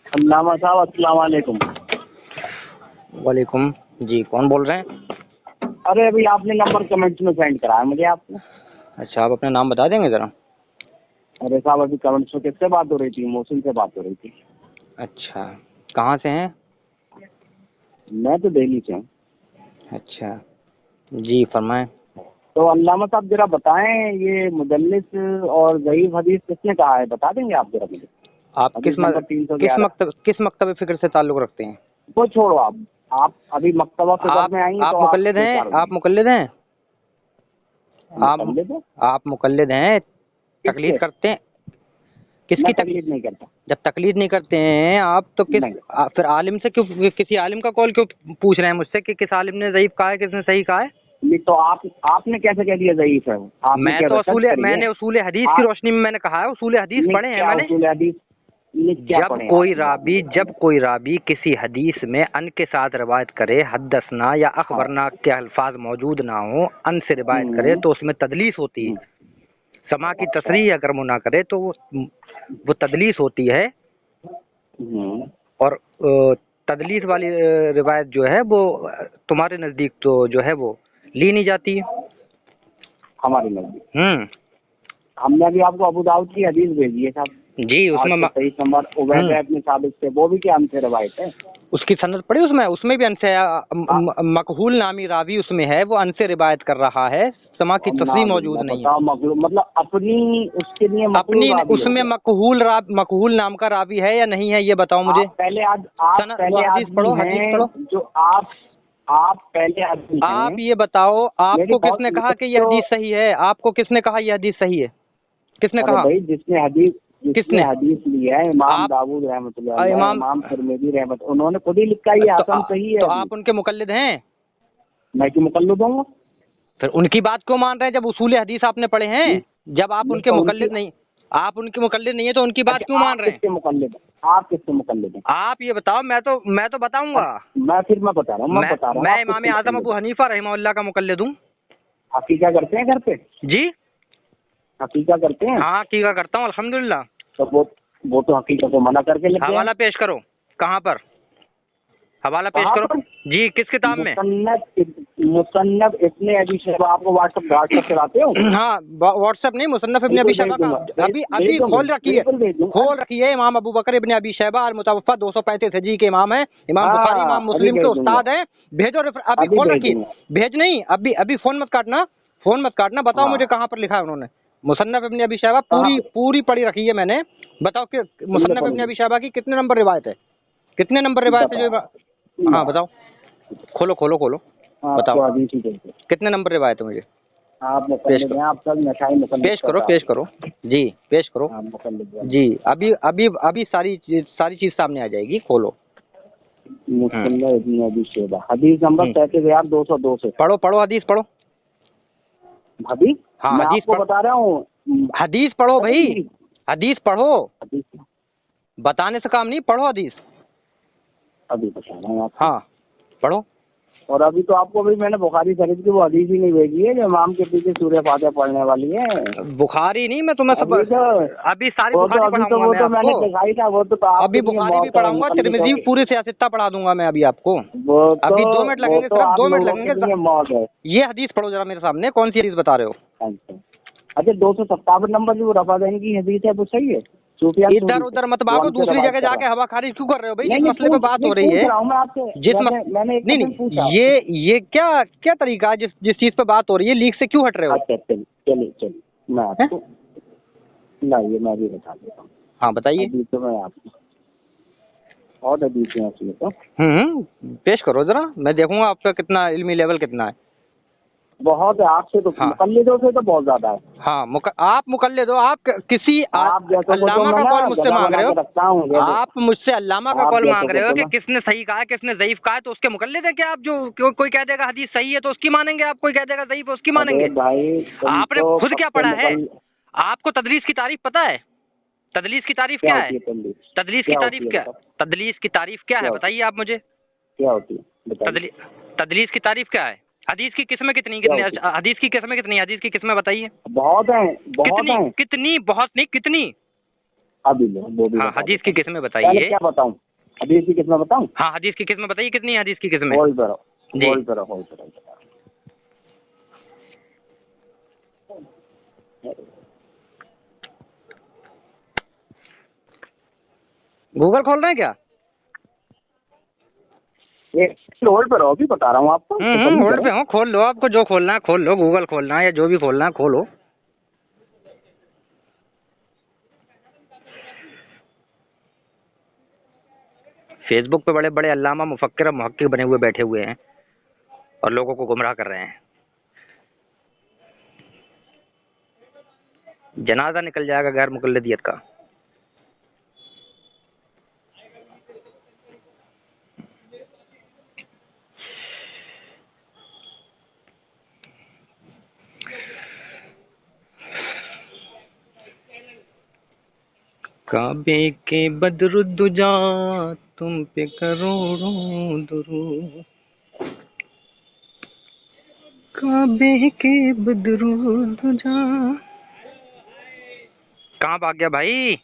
अल्लामा साहब अस्सलाम वालेकुम। वालेकुम जी, कौन बोल रहे हैं? अरे अभी आपने नंबर कमेंट्स में सेंड करा है मुझे आपने। अच्छा, आप अपना नाम बता देंगे ज़रा? अरे साहब अभी कमेंट्स में किससे बात हो रही थी? मोहसिन से बात हो रही थी। अच्छा, कहाँ से हैं? मैं तो दिल्ली से हूँ। अच्छा जी, फरमाएं। तो अल्लामा साहब जरा बताएं, ये मुदल्लिस और ज़ईफ़ हदीस किसने कहा है, बता देंगे आप जरा मुझे? आप हदीस नंबर 311। किस मकतब फ़िक्र से ताल्लुक़ रखते हैं? वो छोड़ो आप अभी मक्तबा फिक्र में आएंगे आप तो आप मुक़ल्लिद हैं? बेकार हो आप मुक़ल्लिद हैं? आप मुक़ल्लिद हो? आप मुक़ल्लिद हैं? तक़लीद किससे? करते हैं? मैं किसकी तकलीफ नहीं करता। जब तक़लीद नहीं करते हैं आप तो नहीं, फिर आलिम से क्यों, किसी आलिम का कॉल क्यों पूछ रहे हैं मुझसे कि किस आलिम ने ज़ईफ़ कहा है, किसने सही कहा है? नहीं तो आपने कैसे कह दिया ज़ईफ़ है वो? आपने क्या रिसर्च करी है? मैंने उसूल हदीस की आप रोशनी में मैंने कहा है, उसूल हदीस ने पढ़े हैं क्या मैंने। उसूल हदीस ने क्या पढ़े आपने? जब कोई रावी किसी हदीस में अन के साथ रिवायत करे, हद्दसना या हाँ। अखबरना के अल्फाज मौजूद ना हो, अन से रिवायत करे तो उसमें तदलीस होती है। हम्म, समा की अच्छा। तसरीह अगर वो ना करे तो वो तदलीस होती है। हम्म, और तदलीस वाली रिवायत जो है वो तुम्हारे नज़दीक तो जो है वो ली नहीं जाती है। हमारे नजदीक हम्म। हमने अभी आपको अबू दाऊद की हदीस भेजी है साहब। जी, उसमें 823 नंबर उबैद इब्न साबित से, वो भी क्या हमसे रवायत है? उसकी सनद पड़ी, उसमें भी अनसे हाँ, मकहूल नामी रावी उसमें है, वो अनसे रिवायत कर रहा है, समा की और तस्रीह मौजूद नाज़िल्लाह नहीं है। बताओ, मकलूब मतलब अपनी उसके लिए मकलूब अपनी रावी हो उसमें गया। मकहूल नाम का रावी है या नहीं है, ये बताओ मुझे। आप पहले वो हदीस आदमी पढ़ो, हदीस हैं पढ़ो। जो आप पहले आदमी आप हैं। ये बताओ, मेरी आपको बहुत किसने कहा कि ये तो हदीस सही है? आपको किसने कहा ये हदीस सही है? किसने अरे कहा? भाई जिसने किसने? हदीस ली है, इमाम आप दाऊद रहमतुल्लाह अलैह, इमाम इमाम तिरमिज़ी रहमत, उन्होंने खुद ही लिखा ये तो, हसन सही है तो हदीस। आप उनके मुकल्लिद हैं? मैं क्यों मुकल्लिद दूंगा? फिर उनकी बात क्यों मान रहे हैं जब उसूल हदीस आपने पढ़े हैं? जब नहीं तो उनकी आप उनके मुकल्लिद नहीं है तो उनकी बात अच्छा, क्यों मान रहे हैं? आप किसके मुकल्लिद हैं? आप ये बताओ, मैं तो बताऊंगा। मैं बता रहा हूँ, मैं आप इमाम किसके आजम मुकल्लिद अबू हैं? हनीफा रहमतुल्लाह का मुकल्लिद हूँ। हकीका करते हैं घर पे? जी हकीका करते हैं? हाँ, हकीका करता हूँ अल्हम्दुलिल्लाह। तो वो तो हकीका को मना करके लिख गए हैं। हवाला पेश करो। कहाँ पर? हवाला पेश कहाँ करो। पर? जी, किस किताब में? मुसन्नफ इब्ने अबी शैबा। आपको व्हाट्सएप चलाते हो? हाँ, व्हाट्सएप नहीं, मुसन्नफ इब्ने अबी बिल्कुल भेज शैबा का दूंगा, अभी बिल्कुल भेज दूंगा। खोल रखी है। इमाम अबू बकर इब्ने अबी शैबा अल मुतवफ़्फ़ा 235 हिजरी के इमाम है। इमाम बुखारी हाँ, इमाम अभी मुस्लिम के भेज दूंगा, उस्ताद हैं। भेजो अभी अभी खोल भेज रखी है। दूंगा। भेज नहीं, अभी अभी फोन मत काटना, बताओ हाँ, मुझे कहाँ पर लिखा है उन्होंने। मुसन्नफ इब्ने अबी शैबा कहाँ पूरी पे? पूरी पढ़ी रखी है मैंने। बताओ कि तुमने मुसन्नफ इब्ने पढ़ी? अबी शैबा की कितने नंबर रिवायत है? कितने नंबर रिवायत है जो बताओ। हाँ बताओ। खोलो खोलो खोलो, आपको बताओ अभी ठीक है। कितने नंबर रिवायत है मुझे? आप पेश मुकल्लिद करो, हैं, आप सब नशाई मुकल्लिद पेश का करो, काम पेश है। करो। जी, पेश करो। आप मुकल्लिद हैं। जी, अभी अभी अभी सारी चीज सामने आ जाएगी, खोलो। मुसन्नफ इब्ने अबी शैबा हदीस नंबर 33,202 से। पढ़ो पढ़ो, हदीस पढ़ो। हदीस हाँ, मैं हदीस आपको पढ़ो। बता रहा हूँ। हदीस पढ़ो अरे भाई, मेरी हदीस पढ़ो। हदीस बताने से काम नहीं, पढ़ो हदीस। अभी बता रहा हूँ आपको। हाँ, पढ़ो। और अभी तो आपको अभी मैंने बुखारी शरीफ की वो हदीस ही नहीं भेजी है जो इमाम के पीछे सूर्य फातिहा पढ़ने वाली है। बुखारी नहीं, मैं तुम्हें सब अभी तो अभी सारी बुखारी पढ़ाऊंगा मैं वो तो मैंने आपको। दिखाई था, वो तो आपके अभी लिए बुखारी भी मौत है, पढ़ाऊंगा, मुकल्लिद तिरमिजी है। भी पूरी सियासत्ता पढ़ा दूंगा मैं अभी आपको। अभी 2 मिनट वो लगेंगे, तो सिर्फ आप 2 मिनट लोगों के लगेंगे। लिए मौत है। ये हदीस पढ़ो जरा मेरे सामने, कौन सी हदीस बता रहे हो? अच्छा, 257 नंबर जो रफ़ादैन की हदीस है वो सही है? सूफियान इधर सूरी से उधर मत वो भागो, हमसे दूसरी रवायत जगह कर रहा जाके है। हवा खारिज क्यों कर रहे हो भाई? जिस नहीं मसले पे बात हो रही पूछ है, रहा हूँ मैं आपसे। मैंने एक नहीं क्वेश्चन नहीं, पूछा आपसे। ये क्या क्या तरीका है? जिस जिस चीज पे बात हो रही है, लीक से क्यों हट रहे हो? अच्छा, चलिए मैं हैं? आपको लाइए, मैं भी बता देता हूँ। हाँ बताइए। अभी तो मैं आपको और हदीसें ऐसी तो पेश करो जरा, मैं देखूंगा आपका कितना इल्मी लेवल कितना है। बहुत है। आपसे तो हाँ मुकल्लिदों से तो बहुत ज्यादा है। हाँ, आप मुकल्लिद हो। आप किसी आप जैसों को तो अल्लामा मैं का ना कॉल मुझसे गधा मांग बना रहे हो। के रखता हूँ। जैसे आप मुझसे अल्लामा का आप कॉल जैसों मांग को रहे हो तो कि मैं किसने सही कहा है, किसने ज़ईफ कहा है, तो उसके मुकल्लिद है क्या आप? जो कोई कह देगा हदीस सही है तो उसकी मानेंगे आप, कोई कह देगा ज़ईफ है उसकी अरे मानेंगे? भाई तुम आपने तो खुद क्या पक्के पढ़ा है? मुकल्लिद। आपको तदलीस की तारीफ पता है? तदलीस की तारीफ क्या क्या है? होती है तदलीस? तदलीस की क्या तारीफ होती है क्या? बताओ? तदलीस की तारीफ क्या है क्या होती बताइए आप मुझे। क्या होती है बताइए? तदली तदलीस की तारीफ क्या है? हदीस की किस्में कितनी क्या कितनी होती हदीस की किस्में कितनी? हदीस की किस्में बताइए। है? बहुत है, बहुत कितनी है। कितनी? बहुत नहीं, कितनी? अभी लो वो भी हाँ, बता हदीस देता की हूँ। किस्में पहले बताइए। क्या बताऊँ, हदीस की किस्में बताऊँ? हाँ, हदीस की किस्में बताइए, कितनी है हदीस की किस्में? होल्ड करो जी। होल्ड करो होल्ड करो। गूगल खोल रहे हैं क्या? एक होल्ड पर हो, अभी बता रहा हूँ आपको, तसल्ली होल्ड करो। पे हो, खोल लो, आपको जो खोलना है खोल लो, गूगल खोलना है या जो भी खोलना है खोलो। फेसबुक पे बड़े बड़े अल्लामा मुफक्किर और मुहक्किक बने हुए बैठे हुए हैं और लोगों को गुमराह कर रहे हैं। जनाजा निकल जाएगा गैर मुकल्लदियत का। काबे के बदरुद्दुजा तुम पे करोड़ों दुरूद, काबे के बदरुद्दुजा। कहाँ भाग गया भाई?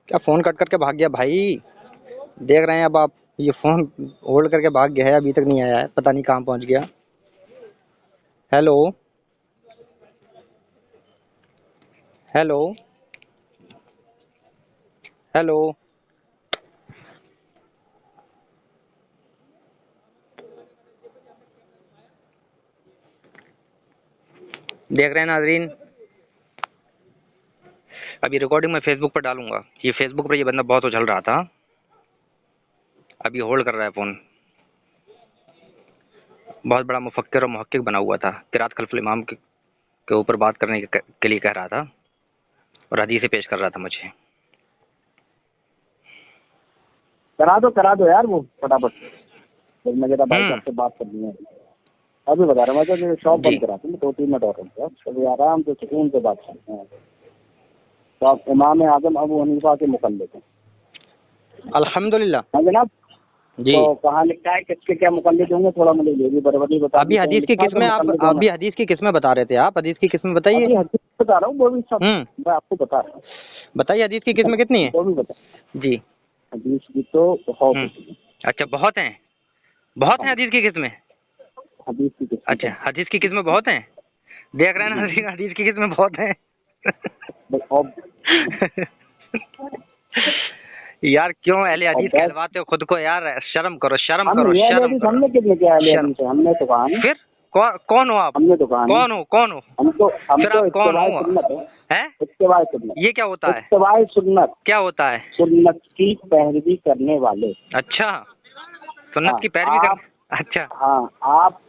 क्या फोन कट करके भाग गया भाई? देख रहे हैं अब आप, ये फोन होल्ड करके भाग गया है, अभी तक नहीं आया है, पता नहीं कहाँ पहुंच गया। Hello hello hello. देख रहे हैं नाजरीन, अभी रिकॉर्डिंग मैं फेसबुक पर डालूंगा। ये फेसबुक पर ये बंदा बहुत उछल रहा था, अभी होल्ड कर रहा है फोन। बहुत बड़ा मुफक्किर और मुहक्किक बना हुआ था, किरात खल्फुल इमाम के ऊपर बात करने के लिए कह रहा था और हदीसें पेश कर रहा था मुझे। करा दो यार वो फटाफट, फिर मैं जरा भाई साहब से बात करनी है। अभी बता रहा हूँ, मैं शॉप बंद करा दूँ 2-3 मिनट और रुक जाओ, अभी आराम से सुकून से बात करते हैं। तो आप इमाम आजम अबू हनीफा के मुकल्लिद हैं? अल्हम्दुलिल्लाह। हाँ जनाब जी। तो कहाँ लिखा है, किसके क्या मुकल्लिद होंगे, थोड़ा मुझे ये भी बराबरी बता अभी दीजिए। हदीस की किस्में आप, अभी हदीस की किस्में बता रहे थे आप, हदीस की किस्में बताइए। अभी हदीस बता रहा हूँ, वो भी सब मैं आपको बता रहा हूँ। बताइए हदीस की किस्में कितनी है? वो भी बता जी। हदीस की तो बहुत है। अच्छा, बहुत हैं, बहुत हैं हदीस की किस्में। हदीस की किस्में, अच्छा, हदीस की किस्में बहुत हैं। देख रहे हैं ना, हदीस की किस्में बहुत हैं। यार क्यों अहले हदीस कहलवाते हो खुद को यार? शर्म करो, शर्म करो, शर्म करो। हमने कितने किया अहले हदीस है? हमने तो कहा नहीं। फिर कौन हो आप? हमने तो कहा नहीं। कौन हो? हम तो कौन हो? सुन्नत है। हैं? इत्तिबाए सुन्नत। ये क्या होता है? इत्तिबाए सुन्नत क्या होता है? सुन्नत की पैरवी करने वाले। अच्छा, सुन्नत की पैरवी कर। अच्छा हाँ, आप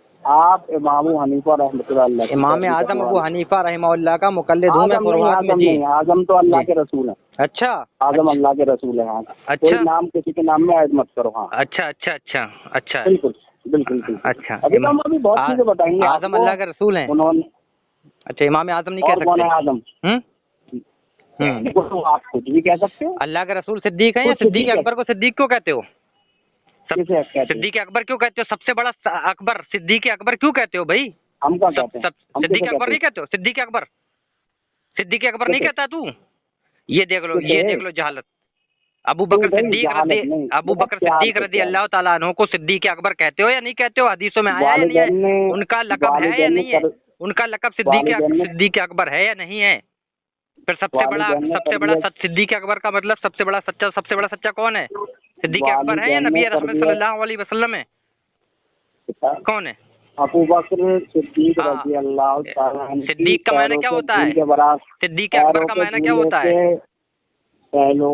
इमाम हनीफा रहमतुल्लाह, इमाम आजम अबू हनीफा रहमतुल्लाह का मुकल्लिद हूँ मैं फुरुआत में जी। आजम तो अल्लाह के रसूल है। अच्छा, आजम अल्लाह के रसूल है। हाँ, अच्छा, कोई नाम किसी के नाम में ऐड मत करो। हाँ, अच्छा अच्छा अच्छा अच्छा, बिल्कुल बिल्कुल बिल्कुल। अच्छा। अभी तो हम अभी बहुत चीजें बताएंगे। आजम अल्लाह के रसूल हैं उन्होंने। अच्छा, इमाम आजम नहीं कह और कौन है सकते? आजम? तो आप कुछ भी कह सकते हो। अल्लाह के रसूल सिद्दीक है, या सिद्दीक अकबर को सिद्दीक क्यों कहते हो? सिद्दीक अकबर क्यों कहते हो? सबसे बड़ा अकबर, सिद्दीक अकबर क्यों कहते हो भाई? हम क्या कहते हैं? सिद्दीक अकबर नहीं कहते हो? सिद्दीक अकबर, सिद्दीक अकबर नहीं कहता तू? ये देख लो, ये देख लो जहालत। अबू बकर सिद्दीक रज़ी अल्लाह ताला अन्हु को सिद्दीक अकबर कहते हो या नहीं कहते हो? हदीसों में आया या नहीं है? उनका लक़ब है या नहीं है? उनका लक़ब सिद्दीक अकबर है या नहीं है? फिर सबसे बड़ा सिद्दीक अकबर का मतलब सबसे बड़ा सच्चा कौन है? सिद्दीक अकबर है या नबी रहमत सल्लल्लाहु अलैहि वसल्लम है? कौन है? अबू बकर सिद्दीक रज़ी अल्लाह ताला। सिद्दीक का मायना क्या होता है? सिद्दीक अकबर का मायना क्या होता है? चलो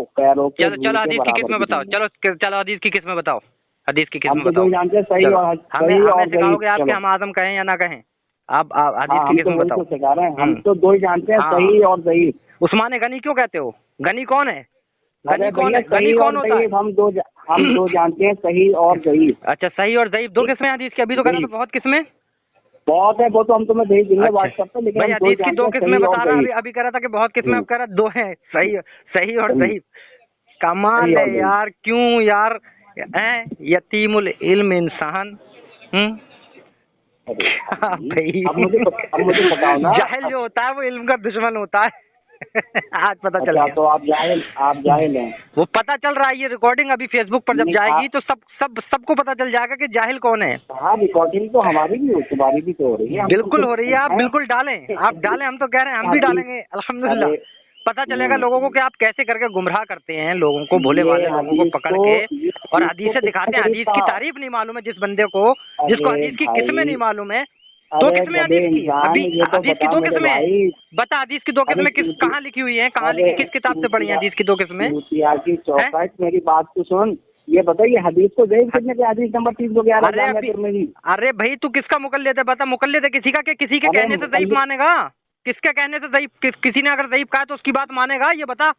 हदीस की किस्में बताओ। चलो हदीस की किस्में बताओ। हदीस की किस्में बताओ। हमें सिखाओगे आप कि हम आजम कहें या ना कहें? आप हदीस की किस्में बताओ। सिखा रहे हैं, हम तो दो ही जानते हैं, सही और ज़ईफ। उस्मान गनी क्यों कहते हो? गनी कौन है? गनी कौन है? गनी कौन होता है? हम दो जानते हैं, सही और ज़ईफ। अच्छा, सही और ज़ईफ दो किस्में हदीस की। अभी तो कह रहा था बहुत किस्में। बहुत है, वो तो हम तुम्हें भेज देंगे व्हाट्सएप पे, लेकिन भाई हदीस की दो किस्में बता रहा। अभी कह रहा था कि बहुत किस्में, अब कह रहा दो हैं, सही और ज़ईफ। कमाल है यार, क्यों यार यतीमुल इल्म इंसान। भाई अब मुझे बताओ ना, जाहिल जो होता है वो इल्म का दुश्मन होता है। आज पता चल अच्छा, गया। तो आप जाहिल हैं। वो पता चल रहा है, ये रिकॉर्डिंग अभी फेसबुक पर जब नहीं, जाएगी तो सबको पता चल जाएगा कि जाहिल कौन है। हाँ, रिकॉर्डिंग तो हमारी भी हो, तुम्हारी भी तो हो रही है। बिल्कुल हो रही है, आप बिल्कुल डालें, आप डालें, हम तो कह रहे हैं, हम भी डालेंगे अल्हम्दुलिल्लाह। पता चलेगा लोगों को कि आप कैसे करके गुमराह करते हैं लोगों को, भोले भाले लोगों को पकड़ के और हदीसें दिखाते हैं। हदीस की तारीफ नहीं मालूम है जिस बंदे को, जिसको हदीस की किस्में नहीं मालूम है। दो किस्में हदीस की, अभी हदीस की 2 किस्में बता, हदीस की 2 किस्में कहाँ लिखी हुई है, कहाँ लिखी, किस किताब से पढ़ी है हदीस की 2 किस्में? मेरी बात तो सुन, ये बताइए हदीस को ज़ईफ़ कितने पे? हदीस नंबर 311। अरे भाई तू किसका मुकल्लिद है बता, मुकल्लिद है किसी का, किसी के कहने से ज़ईफ़ मानेगा? किसके कहने से ज़ईफ़, किसी ने अगर ज़ईफ़ कहा तो उसकी बात मानेगा, ये बता?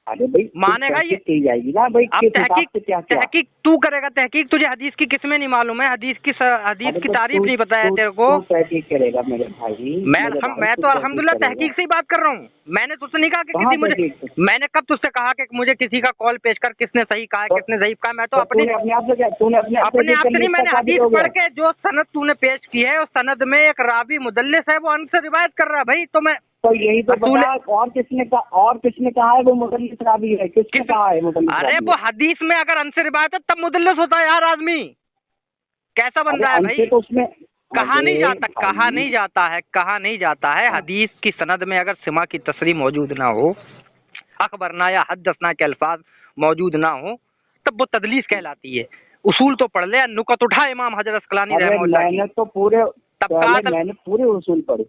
अरे भाई मानेगा ये की जाएगी ना भाई। अब तहकीक तू करेगा, तहकीक तुझे हदीस की किस्में नहीं मालूम है, हदीस की तारीफ नहीं पता है तेरे को। तहकीक करेगा मेरे भाई? मैं तो अल्हम्दुलिल्लाह तहकीक से ही बात कर रहा हूँ। मैंने तुझसे नहीं कहा कि किसी मुझे, मैंने कब तुझसे कहा कि मुझे किसी का कॉल पेश कर, किसने सही कहा है किसने ज़ईफ़ कहा? मैं तो अपने आप से नहीं, मैंने हदीस पढ़ के जो सनद तूने पेश की है उस सनद में एक रावी मुदल्लिस है, वो अनसे रिवायत कर रहा है भाई। तो यही तो बता, और किसने कहा है वो मुदल्लिस रावी है? किसने कहा है मुदल्लिस? अरे वो हदीस में अगर अनसे रिवायत है तब मुदल्लिस होता है यार आदमी। कैसा बंदा है भाई? तो उसमें कहा नहीं जाता है हदीस की सनद में अगर सिमा की तस्रीह मौजूद ना हो, अखबरना या हदसना के अल्फाज मौजूद ना हो, तब वो तदलीस कहलाती है। उसूल तो पढ़ ले, नुकत उठा इमाम हजरत अस्कलानी रहमतुल्लाह की। मैंने पूरे उसूल पढ़े।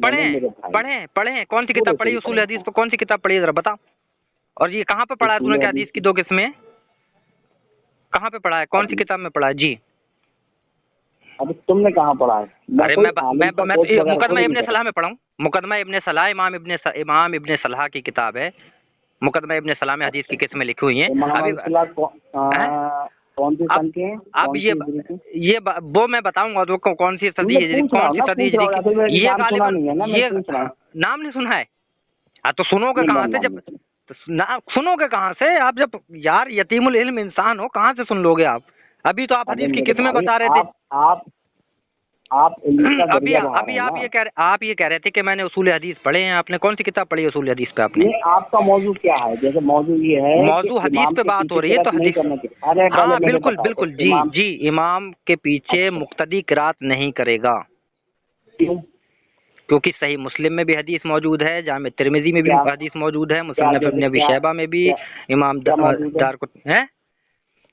पढ़े कौन सी किताब पढ़ी उसूल हदीस पर? कौन सी किताब पढ़ी जरा बता। और ये कहाँ पे पढ़ा है तूने कि हदीस की 2 किस्में? कहाँ पे पढ़ा है, कौन सी किताब में पढ़ा है? जी अभी तुमने कहाँ पढ़ा है? अरे मैं मुकदमा इब्ने सलाह में पढ़ा हूँ। मुकदमा इब्ने सलाह इमाम इब्ने सलाह की किताब है। मुकदमा इब्ने सलाह में हदीस की किस्में लिखी हुई हैं। कौन सी सन के हैं? अब ये वो मैं बताऊंगा तो कौन सी सदी है, कौन सी सदी हिजरी की, ये नाम नहीं सुना है? हाँ तो सुनोगे कहाँ से? जब सुनोगे कहाँ से आप? जब यार यतीमुल इल्म इंसान हो, कहाँ से सुन लोगे आप? अभी तो आप हदीस की किस्में बता रहे थे। अभी आप ये कह रहे थे कि मैंने उसूल हदीस पढ़े हैं। आपने कौन सी किताब पढ़ी उसूल हदीस पे? आपने आपका मौजू क्या है? जैसे मौजू ये है, मौजू हदीस पे बात हो रही है तो हदीस, हाँ बिल्कुल जी इमाम के पीछे मुक्तदी किरात नहीं करेगा। क्योंकि सही मुस्लिम में भी हदीस मौजूद है, जामे तिरमिजी में भी हदीस मौजूद है, मुसन्नफ इब्न अबी शैबा में भी, इमाम दारक़ुतनी है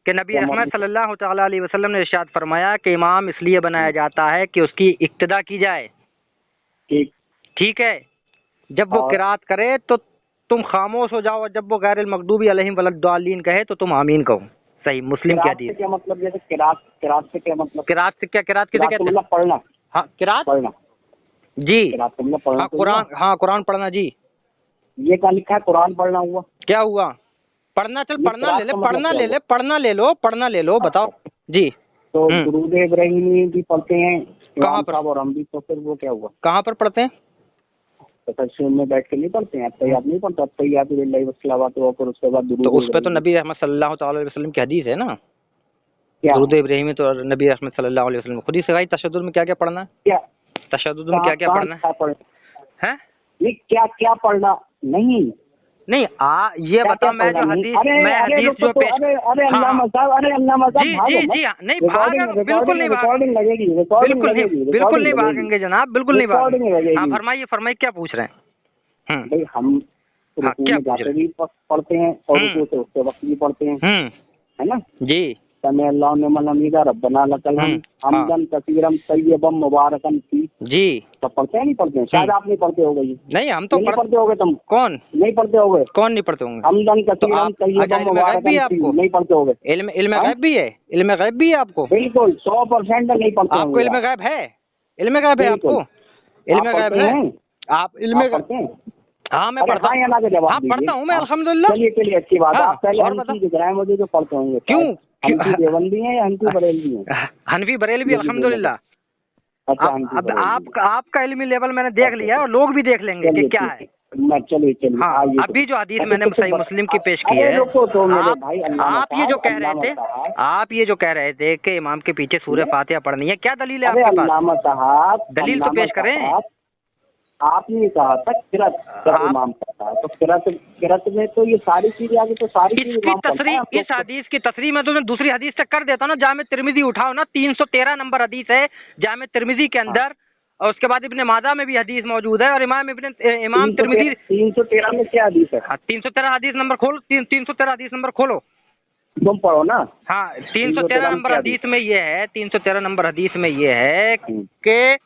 कि नबी रहमत सल्लल्लाहु तआला अलैहि वसल्लम ने इरशाद फरमाया कि इमाम इसलिए बनाया जाता है कि उसकी इक्तिदा की जाए। ठीक है, जब वो किरात करे तो तुम खामोश हो जाओ, और जब वो गैरिल मग़दूबी अलैहिम वलद्दालीन कहे तो तुम आमीन कहो। सही मुस्लिम की हदीस। क्या मतलब? जैसे किरात से क्या मतलब? किरात किसे कहते हैं? पढ़ना। हाँ किरात पढ़ना जी, हाँ कुरान पढ़ना जी। ये क्या लिखा है? कुरान पढ़ना हुआ? क्या हुआ? पढ़ना ले लो बताओ जी। तो दुरूद इब्राहिमी भी पढ़ते हैं कहाँ पर? और हम भी, तो फिर वो क्या हुआ? कहाँ पर पढ़ते हैं? तो में बैठ के नहीं पढ़ते हैं? तैयार नहीं पढ़ता? तैयार और उसके बाद तो उस पर तो नबी रहमत सल्लल्लाहु अलैहि वसल्लम की हदीस है ना। दुरूद इब्राहिमी तो नबी रहमत सल्लल्लाहु अलैहि वसल्लम खुद ही सिखाई। तशद्दुद में क्या क्या पढ़ना है? क्या तशद्दुद में क्या क्या पढ़ना है? क्या पढ़ना? नहीं ये बता, मैं जो हदीस जो पेश, अरे अल्लामा साहब जी नहीं भागेंगे, बिल्कुल नहीं भागेंगे जनाब, बिल्कुल नहीं भागेंगे। हाँ फरमाइए क्या पूछ रहे हैं? भाई हम क्या भी पढ़ते हैं और उसके वक्त भी पढ़ते हैं, है ना जी। समी अल्लाहु लिमन हमीदा रब्बना लकल हम्दन कसीरम तय्यबम मुबारकन फी जी। तो पढ़ते हैं नहीं पढ़ते हैं? शायद आप नहीं पढ़ते होगे। नहीं हम तो पढ़ते होगे। तुम कौन नहीं पढ़ते होगे? कौन नहीं पढ़ते होंगे? हमदन कसीरम तय्यबम मुबारकन फी नहीं पढ़ते होगे? इल्म गैब भी है? इल्म गैब भी है आपको? बिल्कुल 100% नहीं पढ़ते। आपको इल्म गैब है? इल्म गैब है आपको? इल्म गैब है? आप इल्म पढ़ते हैं? हाँ मैं पढ़ता हूँ। हाँ पढ़ता हूँ मैं अल्हम्दुलिल्लाह। चलिए अच्छी बात है। आप पहले दिखाएं मुझे जो पढ़ते होंगे। क्यों? देवबंदी है या हनफी बरेलवी है? हनफी बरेलवी अल्हम्दुलिल्लाह। अब आपका इल्मी लेवल मैंने देख लिया और लोग भी देख लेंगे कि क्या है। मैं चलिए हाँ, आइए अभी जो हदीस मैंने तो सही मुस्लिम की पेश की अरे है, रुको तो मेरे भाई, आप ये जो कह रहे थे, आप ये जो कह रहे थे कि इमाम के पीछे सूरह फातिहा पढ़नी है, क्या दलील है अरे आपके पास? अल्लामा साहब, दलील तो पेश करें। आपने कहा था किरत जब इमाम करता है, तो किरत में तो ये सारी चीजें आगे, तो सारी चीज इसकी इमाम करता तसरीह, है। इस हदीस की तसरीह मैं तुम्हें दूसरी हदीस से कर देता हूँ ना। जामे तिरमिजी उठाओ ना, 313 नंबर हदीस है जामे तिरमिजी के अंदर, और उसके बाद इब्ने माजा में भी हदीस मौजूद है, और इमाम तिरमिजी 313 में क्या हदीस है? हाँ, 313 हदीस नंबर खोलो, 313 हदीस नंबर खोलो। तुम पढ़ो ना। हाँ, 313 नंबर हदीस में ये है, 313 नंबर हदीस में ये है कि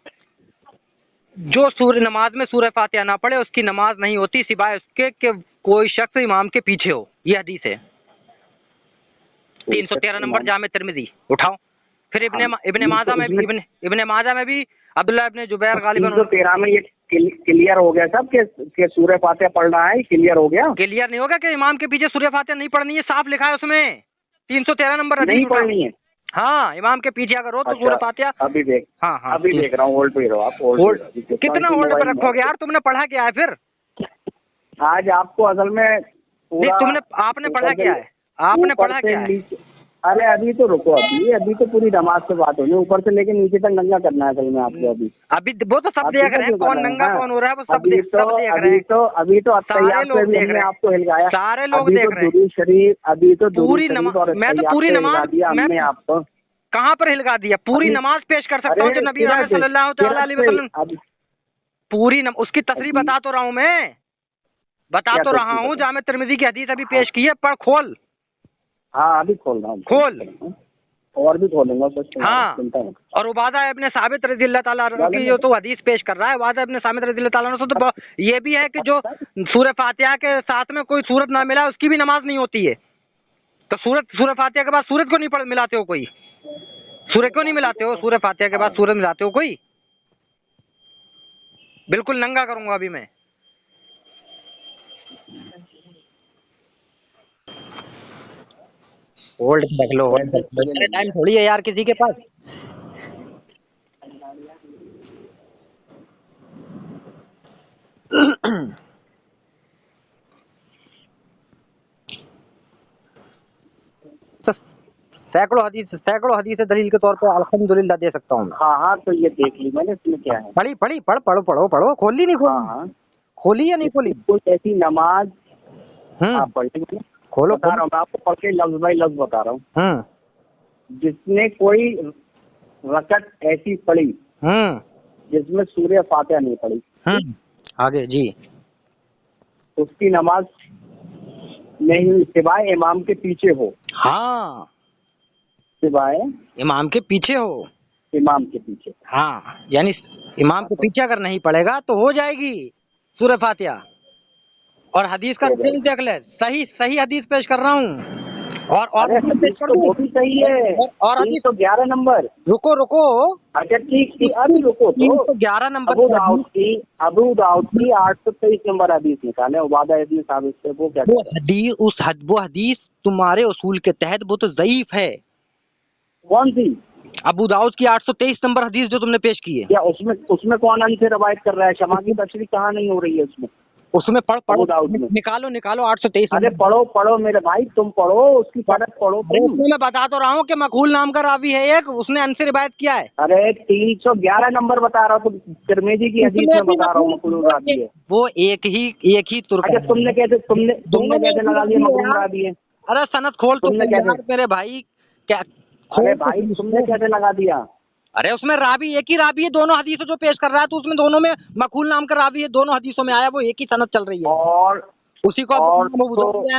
जो सूर्य नमाज में सूरह फातिहा ना पढ़े उसकी नमाज नहीं होती, सिवाय उसके कि कोई शख्स इमाम के पीछे हो। ये हदीस है 313 नंबर जामे तिरमिजी उठाओ। फिर इब्ने माजा में भी, इब्ने माजा में भी अब्दुल्लाह इब्ने जुबैर गालिबन 313 में ये क्लियर हो गया सब के सूरह फातिहा पढ़ना है, क्लियर हो गया। क्लियर नहीं होगा कि इमाम के पीछे सूरह फातिहा नहीं पढ़नी है, साफ लिखा है उसमें 313 नंबर हदीस नहीं पढ़नी है। हाँ, इमाम के पीछे अगर हो तो सूरह फातिहा। अभी देख, हाँ अभी देख रहा हूँ, होल्ड पे रहो आप। होल्ड कितना होल्ड पे रखोगे यार? तुमने पढ़ा क्या है फिर? आज आपको असल में नहीं, आपने पढ़ा क्या है? आपने पढ़ा क्या है? अरे अभी तो रुको, अभी तो पूरी नमाज से बात होनी, ऊपर से लेके नीचे तक नंगा करना है सही में आपको। अभी वो तो सब देख रहे हैं, कौन नंगा कौन हो रहा है, वो सब देख रहे हैं। अभी तो सारे लोग देख रहे हैं, आपको हिलगाया, सारे लोग देख रहे हैं। शरीफ अभी तो पूरी नमाज, मैं तो पूरी नमाज, मैं आपको कहाँ पर हिलगा दिया? पूरी नमाज पेश कर सकता हूँ जो नबी सल्लल्लाहु अलैहि वसल्लम पूरी उसकी तसरीह बता तो रहा हूँ, मैं बता तो रहा हूँ। जामे तिरमिजी की हदीस अभी पेश की है, पढ़ खोल। हाँ अभी खोल रहा हूँ, खोल, और भी खोलूंगा। हाँ, और उबादा इब्ने साबित रज़ियल्लाहु ताला अन्हु की जो तो हदीस पेश कर रहा है, उबादा इब्ने साबित रज़ियल्लाहु ताला अन्हु से तो ये भी है कि जो सूरह फातिहा के साथ में कोई सूरत ना मिला उसकी भी नमाज नहीं होती है। तो सूरह फातिहा के बाद सूरत को नहीं मिलाते हो कोई? सूरह क्यों नहीं मिलाते हो? सूरह फातिहा के बाद सूरत मिलाते हो कोई? बिल्कुल नंगा करूंगा अभी मैं। होल्ड रख लो, टाइम थोड़ी है यार किसी के पास। सैकड़ों हदीस दलील के तौर पे अल्हम्दुलिल्लाह दे सकता हूँ। हाँ, तो ये देख ली मैंने, इसमें क्या है? पढ़ो। खोली नहीं खोली? हाँ, खोली या नहीं खोली? कोई ऐसी नमाज आप पढ़ी? खोलो, बता रहा हूँ मैं आपको, पढ़ के लफ्ज बाई लफ्ज बता रहा हूँ। जिसने कोई रकत ऐसी पढ़ी जिसमें सूरह फातिहा नहीं पढ़ी, आगे जी, उसकी नमाज नहीं हुई, सिवाय इमाम के पीछे हो। हाँ, सिवाय इमाम के पीछे हो। इमाम के पीछे, हाँ, यानी इमाम के पीछे अगर नहीं पड़ेगा तो हो जाएगी सूरह फातिहा। और हदीस का रेफरेंस देख ले, सही हदीस पेश कर रहा हूँ। और वो भी सही है। और हदीस तो 11 नंबर। रुको, अच्छा ठीक, अभी रुको तो 11 नंबर अबू दाऊद की 823 नंबर हदीस निकाले उबादा इब्न साबित से। वो क्या वो हदीस तुम्हारे उसूल के तहत वो तो ज़ईफ है। कौन सी? अबू दाऊद की 823 नंबर हदीस जो तुमने पेश की है। क्या उसमें कौन से रवायत कर रहा है? शमा की तशरीह कहाँ नहीं हो रही है उसमें पढ़ो निकालो 823। अरे पढ़ो मेरे भाई, तुम पढ़ो, उसकी सनद पढ़ो। मैं बता तो रहा हूँ कि मकबूल नाम का रावी है एक, उसने अनसे रिवायत किया है। अरे 311 नंबर बता रहा हूँ, तो तिरमिजी की हदीस में बता रहा हूँ मकबूल रावी है वो। एक ही तुर्क। अच्छा, तुमने कैसे लगा लिया मकबूल रावी है? अरे सनद खोल तुमने मेरे भाई क्या? अरे भाई तुमने कैसे लगा दिया? अरे उसमें रावी एक ही रावी है, दोनों हदीसों जो पेश कर रहा है, तो उसमें दोनों में मकबूल नाम का रावी है, दोनों हदीसों में आया, वो एक ही सनद चल रही है। और उसी को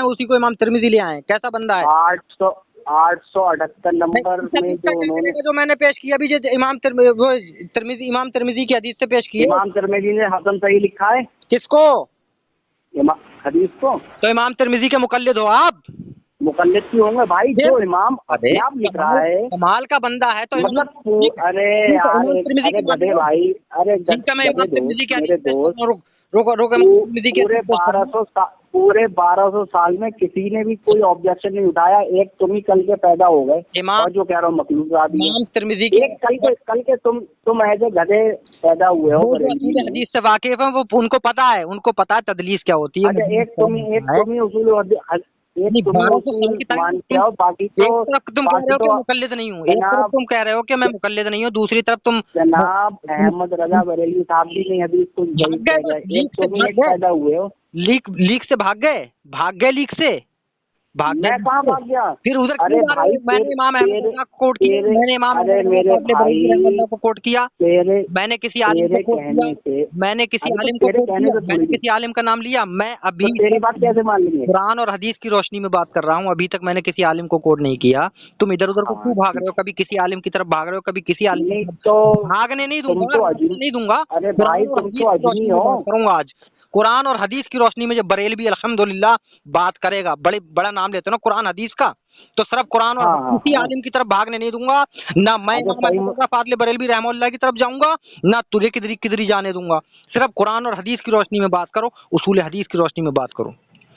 उसी को इमाम तिरमिजी ले आए। कैसा बंदा है? 878 नंबर में जो मैंने पेश किया अभी, जो इमाम तिरमिजी की हदीस से पेश की। इमाम तिरमिजी ने हसन सही लिखा है। किसको? हदीस को। तो इमाम तिरमिजी के मुकल्लिद हो आप? मुकल्लिद क्यों होंगे भाई? जो इमाम अपने आप लिख रहा है, कमाल का बंदा है तो मतलब अरे यार, गधे भाई, अरे मेरे दोस्त पूरे 1200 साल में किसी ने भी कोई ऑब्जेक्शन नहीं उठाया। एक तुम ही कल के पैदा हो गए इमाम और जो कह रहा हूँ मखलूक राबी है। इमाम तिर्मिज़ी की एक कल के तुम ऐसे गधे पैदा हुए हो वो जो बरेलवी असूल में। हदीस से वाकिफ है वो उनको पता है तदलीस क्या होती है। अच्छा एक तुम ही उसूल नहीं, 1200 साल की तारीख मानते हो, बाकी तो एक तरफ तुम कह रहे हो कि मुकल्लिद नहीं हूँ, एक तरफ तुम कह रहे हो कि मैं मुकल्लिद नहीं हूँ, दूसरी तरफ तुम जनाब अहमद रजा बरेलवी साहब भी नहीं हदीस को सही भाग गए, कह रहे। लीक एक से तुम ही भाग एक गए, पैदा हुए हो। लीक से भाग गए लीक से भाग गए। मैं कहाँ भाग गया? फिर उधर अरे क्यों आ रहे भाई हो? मैंने इमाम अहमद रजा को कोट किया, मैंने इमाम अरे अहमद मेरे रजा भाई बरेलवी को कोट किया, तेरे मैंने किसी आलिम को कोट कहने किया, से मैंने किसी अरे तो आलिम को तेरे कोट कहने किया, से मैंने थोड़ी किसी आलिम का नाम लिया। मैं तो अभी तेरी बात कैसे मान लेंगे? कुरान और हदीस की रोशनी में बात कर रहा हूँ, अभी तक मैंने किसी आलिम को कोट नहीं किया। तुम इधर उधर को क्यों भाग रहे हो? कभी किसी आलिम की तरफ भाग रहे हो, कभी किसी आलिम की नहीं तरफ। तो भागने नहीं तुम दूंगा, तो भागने अजीब। नहीं दूंगा। अरे कुरान भाई और तुम हदीस तो की रोशनी अजीब में हो। बात करूंगा आज। कुरान और हदीस की रोशनी में जब बरेलवी अल्हम्दुलिल्लाह बात करेगा, बड़ा नाम लेते हो ना कुरान हदीस का, तो सिर्फ कुरान और हाँ किसी हाँ। आलिम की तरफ भागने नहीं दूंगा। ना मैं अच्छा इमाम अहमद रजा फादले बरेलवी रहमतुल्लाह की तरफ जाऊंगा, ना तुझे किधरी जाने दूंगा। सिर्फ कुरान और हदीस की रोशनी में बात करो, उसूल हदीस की रोशनी में बात करो।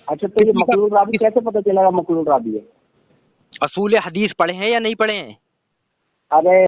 अच्छा तो ये मखलूक राबी कैसे पता चलेगा मखलूक राबी है? असूल हदीस पढ़े हैं या नहीं पढ़े हैं? अरे